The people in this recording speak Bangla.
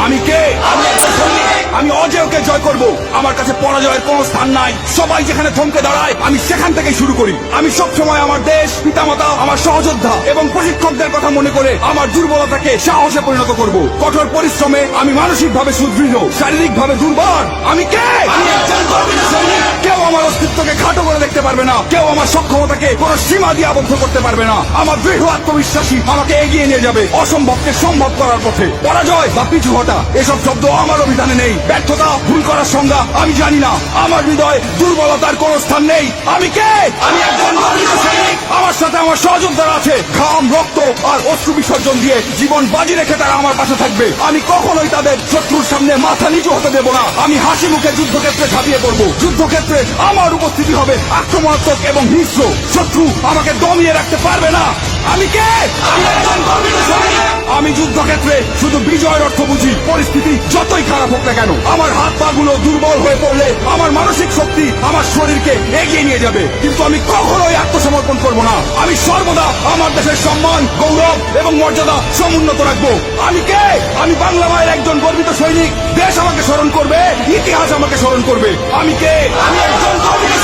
আমি কে? আমি একজন সৈনিক। আমি অজেয়কে জয় করব। আমার কাছে পরাজয়ের কোনো স্থান নাই। সবাই যেখানে থমকে দাঁড়ায় আমি সেখান থেকেই শুরু করি। আমি সবসময় আমার দেশ, পিতামাতা, আমার সহযোদ্ধা এবং প্রশিক্ষকদের কথা মনে করে আমার দুর্বলতাকে সাহসে পরিণত করব। কঠোর পরিশ্রমে আমি মানসিকভাবে সুদৃঢ়, শারীরিকভাবে দুর্বল। আমি কে? আমি একজন গর্বিত সৈনিক। কেউ আমার অস্তিত্বকে খাটো করে দেখতে পারবে না। কেউ আমার সক্ষমতাকে কোনো সীমা দিয়ে আবদ্ধ করতে পারবে না। আমার দৃঢ় আত্মবিশ্বাসী আমাকে এগিয়ে নিয়ে যাবে অসম্ভবকে সম্ভব করার পথে। পরাজয় বা পিছু হটা এসব শব্দ আমার অভিধানে নেই। ব্যর্থতা, ভুল করার সংজ্ঞা আমি জানি না। আমার হৃদয় দুর্বলতার কোনো স্থান নেই। আমি কে? আমি একজন গর্বিত সৈনিক। আমার সাথে আমার সহযোদ্ধারা আছে। ঘাম, রক্ত আর অশ্রু বিসর্জন দিয়ে জীবন বাজি রেখে তারা আমার পাশে থাকবে। আমি কখনোই তাদের শত্রুর সামনে মাথা নিচু হতে দেব না। আমি হাসি মুখে যুদ্ধক্ষেত্রে ঝাঁপিয়ে পড়বো। যুদ্ধক্ষেত্রে আমার উপস্থিতি হবে আক্রমণাত্মক এবং হিংস্র। শত্রু আমাকে দমিয়ে রাখতে পারবে না। আমি কে? আমি একজন গর্বিত সৈনিক। আমি যুদ্ধক্ষেত্রে শুধু বিজয়ের অর্থ বুঝি। পরিস্থিতি যতই খারাপ হোক না কেন, আমার হাত পা গুলো দুর্বল হয়ে পড়লে আমার মানসিক শক্তি আমার শরীরকে এগিয়ে নিয়ে যাবে। কিন্তু আমি কখনোই আত্মসমর্পণ করব না। আমি সর্বদা আমার দেশের সম্মান, গৌরব এবং মর্যাদা সমুন্নত রাখবো। আমি কে? আমি বাংলা মায়ের একজন গর্বিত সৈনিক। দেশ আমাকে স্মরণ করবে, ইতিহাস আমাকে স্মরণ করবে। আমি কে? আমি একজন গর্বিত